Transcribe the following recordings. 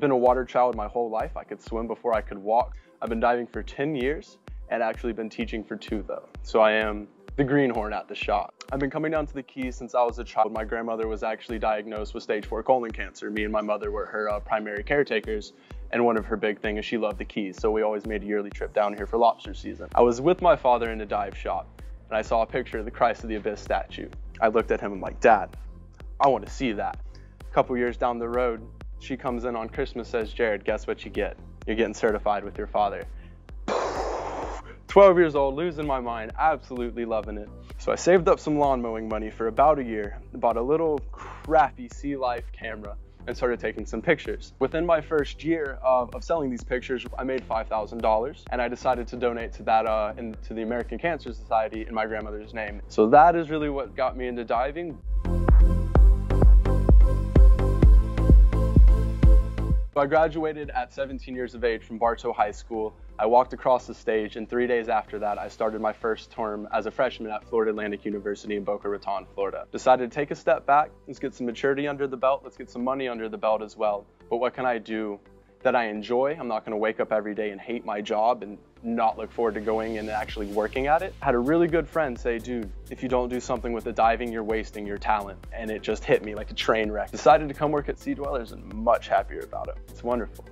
been a water child my whole life. I could swim before I could walk. I've been diving for 10 years and actually been teaching for 2 though. So I am the greenhorn at the shop. I've been coming down to the Keys since I was a child. My grandmother was actually diagnosed with stage 4 colon cancer. Me and my mother were her primary caretakers, and one of her big things is she loved the Keys, so we always made a yearly trip down here for lobster season. I was with my father in a dive shop, and I saw a picture of the Christ of the Abyss statue. I looked at him and I'm like, Dad, I want to see that. A couple years down the road, she comes in on Christmas, says, Jared, guess what you get? You're getting certified with your father. 12 years old, losing my mind, absolutely loving it. So I saved up some lawn mowing money for about a year, bought a little crappy Sea Life camera, and started taking some pictures. Within my first year of selling these pictures, I made $5,000, and I decided to donate to that to the American Cancer Society in my grandmother's name. So that is really what got me into diving. So I graduated at 17 years of age from Bartow High School. I walked across the stage, and 3 days after that, I started my first term as a freshman at Florida Atlantic University in Boca Raton, Florida. Decided to take a step back, let's get some maturity under the belt, let's get some money under the belt as well. But what can I do that I enjoy? I'm not gonna wake up every day and hate my job and not look forward to going and actually working at it. I had a really good friend say, dude, if you don't do something with the diving, you're wasting your talent. And it just hit me like a train wreck. Decided to come work at Sea Dwellers and I'm much happier about it. It's wonderful.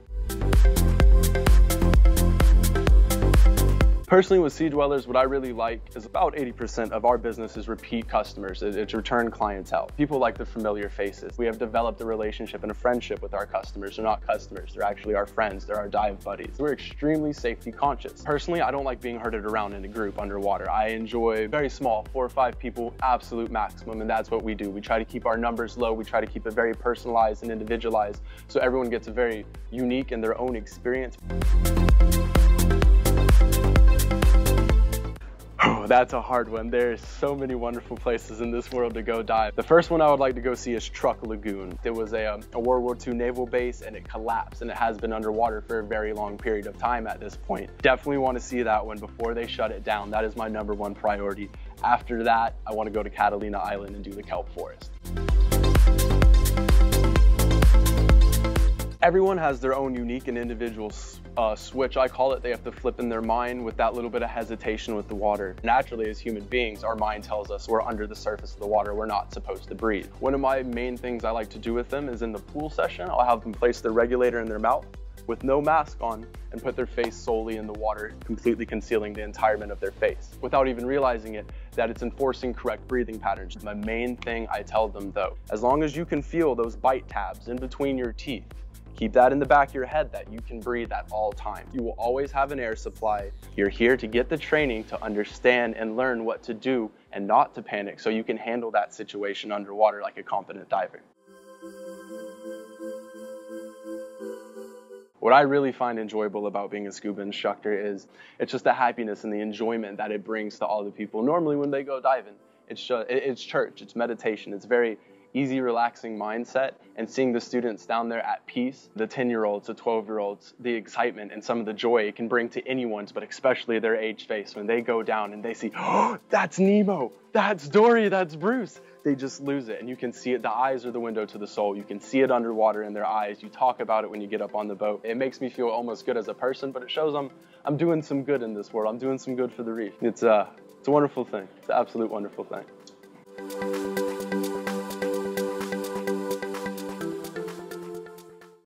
Personally, with Sea Dwellers, what I really like is about 80% of our business is repeat customers. It's return clientele. People like the familiar faces. We have developed a relationship and a friendship with our customers. They're not customers, they're actually our friends, they're our dive buddies. We're extremely safety conscious. Personally, I don't like being herded around in a group underwater. I enjoy very small, 4 or 5 people, absolute maximum, and that's what we do. We try to keep our numbers low, we try to keep it very personalized and individualized so everyone gets a very unique and their own experience. Oh, that's a hard one. There's so many wonderful places in this world to go dive. The first one I would like to go see is Truck Lagoon. It was a World War II naval base and it collapsed and it has been underwater for a very long period of time at this point. Definitely want to see that one before they shut it down. That is my #1 priority. After that, I want to go to Catalina Island and do the kelp forest. Everyone has their own unique and individual switch, I call it. They have to flip in their mind with that little bit of hesitation with the water. Naturally, as human beings, our mind tells us we're under the surface of the water, we're not supposed to breathe. One of my main things I like to do with them is in the pool session, I'll have them place the regulator in their mouth with no mask on and put their face solely in the water, completely concealing the entirement of their face, without even realizing it, that it's enforcing correct breathing patterns. My main thing I tell them though, as long as you can feel those bite tabs in between your teeth, keep that in the back of your head that you can breathe at all times. You will always have an air supply. You're here to get the training to understand and learn what to do and not to panic so you can handle that situation underwater like a competent diver. What I really find enjoyable about being a scuba instructor is it's just the happiness and the enjoyment that it brings to all the people. Normally when they go diving, it's church, it's meditation, it's very easy, relaxing mindset, and seeing the students down there at peace, the 10-year-olds, the 12-year-olds, the excitement and some of the joy it can bring to anyone's, but especially their age face when they go down and they see, oh, that's Nemo, that's Dory, that's Bruce. They just lose it, and you can see it. The eyes are the window to the soul. You can see it underwater in their eyes. You talk about it when you get up on the boat. It makes me feel almost good as a person, but it shows I'm doing some good in this world. I'm doing some good for the reef. It's a wonderful thing. It's an absolute wonderful thing.